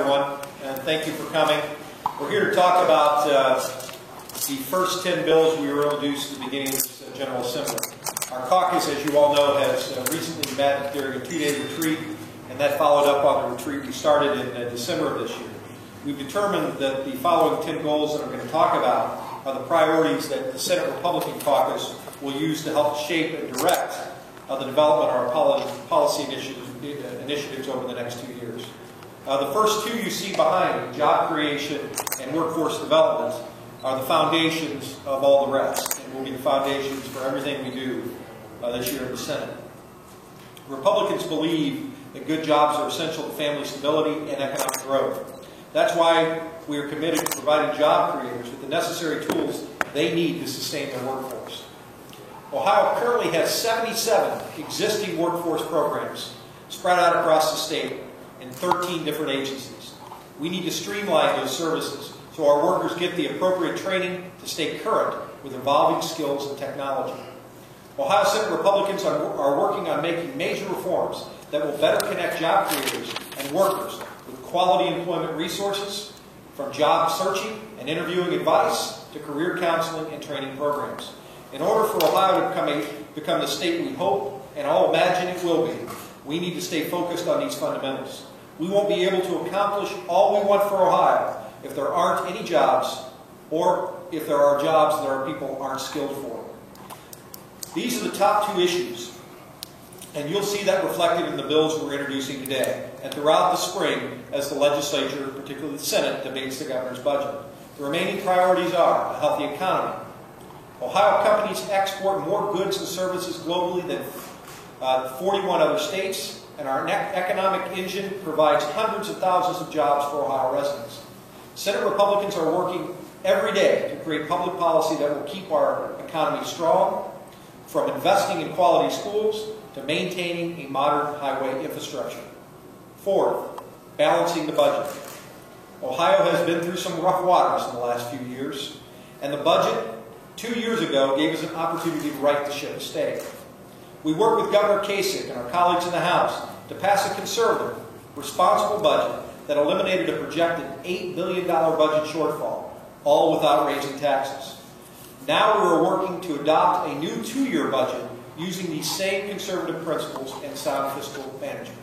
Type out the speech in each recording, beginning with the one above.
Everyone, and thank you for coming. We're here to talk about the first 10 bills we were introduced at the beginning of this General Assembly. Our caucus, as you all know, has recently met during a two-day retreat, and that followed up on the retreat we started in December of this year. We've determined that the following 10 goals that I'm going to talk about are the priorities that the Senate Republican caucus will use to help shape and direct the development of our policy initiatives over the next 2 years. The first two you see behind me, job creation and workforce development, are the foundations of all the rest, and will be the foundations for everything we do this year in the Senate. Republicans believe that good jobs are essential to family stability and economic growth. That's why we are committed to providing job creators with the necessary tools they need to sustain their workforce. Ohio currently has 77 existing workforce programs spread out across the state in 13 different agencies. We need to streamline those services so our workers get the appropriate training to stay current with evolving skills and technology. Ohio Senate Republicans are working on making major reforms that will better connect job creators and workers with quality employment resources, from job searching and interviewing advice to career counseling and training programs. In order for Ohio to become the state we hope and all imagine it will be, we need to stay focused on these fundamentals. We won't be able to accomplish all we want for Ohio if there aren't any jobs, or if there are jobs that our people aren't skilled for. These are the top two issues, and you'll see that reflected in the bills we're introducing today and throughout the spring as the legislature, particularly the Senate, debates the governor's budget. The remaining priorities are a healthy economy. Ohio companies export more goods and services globally than 41 other states, and our economic engine provides hundreds of thousands of jobs for Ohio residents. Senate Republicans are working every day to create public policy that will keep our economy strong, from investing in quality schools to maintaining a modern highway infrastructure. Fourth, balancing the budget. Ohio has been through some rough waters in the last few years, and the budget 2 years ago gave us an opportunity to right the ship of state. We worked with Governor Kasich and our colleagues in the House to pass a conservative, responsible budget that eliminated a projected $8 billion budget shortfall, all without raising taxes. Now we are working to adopt a new 2-year budget using these same conservative principles and sound fiscal management.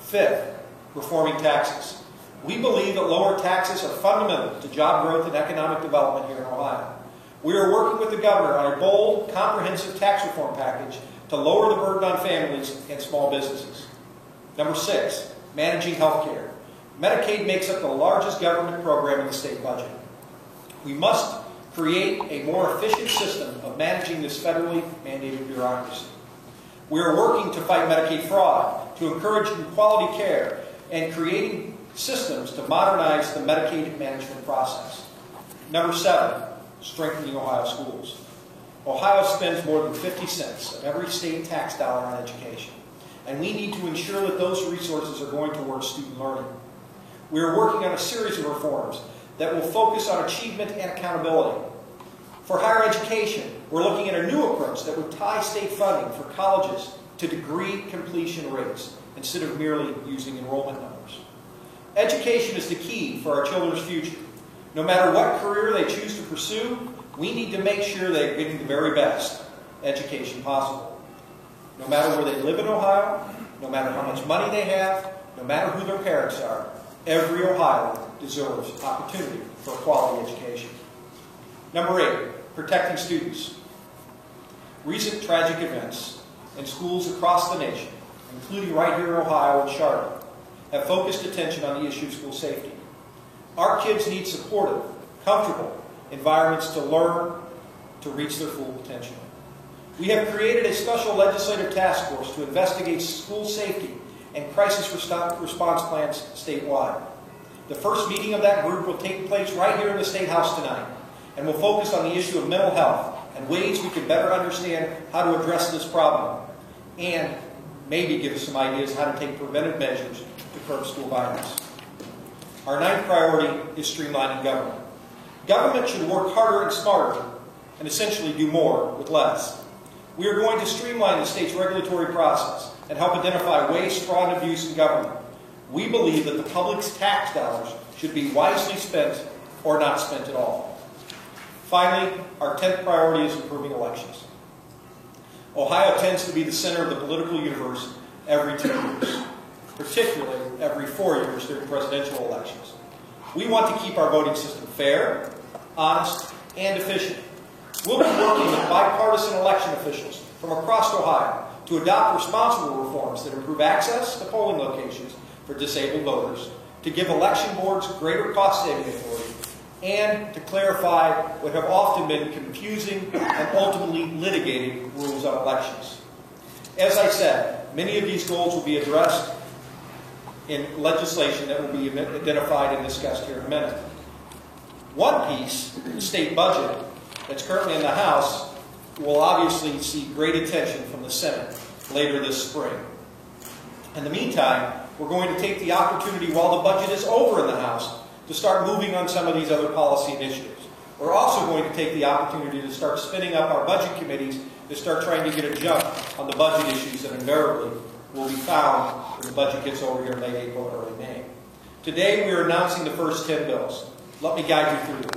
Fifth, reforming taxes. We believe that lower taxes are fundamental to job growth and economic development here in Ohio. We are working with the governor on a bold, comprehensive tax reform package to lower the burden on families and small businesses. Number 6, managing health care. Medicaid makes up the largest government program in the state budget. We must create a more efficient system of managing this federally mandated bureaucracy. We are working to fight Medicaid fraud, to encourage quality care, and creating systems to modernize the Medicaid management process. Number 7, strengthening Ohio schools. Ohio spends more than 50 cents of every state tax dollar on education, and we need to ensure that those resources are going towards student learning. We are working on a series of reforms that will focus on achievement and accountability. For higher education, we're looking at a new approach that would tie state funding for colleges to degree completion rates instead of merely using enrollment numbers. Education is the key for our children's future. No matter what career they choose to pursue, we need to make sure they're getting the very best education possible. No matter where they live in Ohio, no matter how much money they have, no matter who their parents are, every Ohioan deserves opportunity for a quality education. Number 8, protecting students. Recent tragic events in schools across the nation, including right here in Ohio and Charlotte, have focused attention on the issue of school safety. Our kids need supportive, comfortable environments to learn to reach their full potential. We have created a special legislative task force to investigate school safety and crisis response plans statewide. The first meeting of that group will take place right here in the State House tonight, and will focus on the issue of mental health and ways we can better understand how to address this problem, and maybe give us some ideas how to take preventive measures to curb school violence. Our 9th priority is streamlining government. Government should work harder and smarter, and essentially do more with less. We are going to streamline the state's regulatory process and help identify waste, fraud, and abuse in government. We believe that the public's tax dollars should be wisely spent or not spent at all. Finally, our 10th priority is improving elections. Ohio tends to be the center of the political universe every 2 years, particularly every 4 years during presidential elections. We want to keep our voting system fair, honest, and efficient. We'll be working with bipartisan election officials from across Ohio to adopt responsible reforms that improve access to polling locations for disabled voters, to give election boards greater cost-saving authority, and to clarify what have often been confusing and ultimately litigated rules on elections. As I said, many of these goals will be addressed in legislation that will be identified and discussed here in a minute. One piece, the state budget, that's currently in the House, will obviously see great attention from the Senate later this spring. In the meantime, we're going to take the opportunity while the budget is over in the House to start moving on some of these other policy initiatives. We're also going to take the opportunity to start spinning up our budget committees to start trying to get a jump on the budget issues that invariably will be found when the budget gets over here in late April, early May. Today we are announcing the first 10 bills. Let me guide you through them.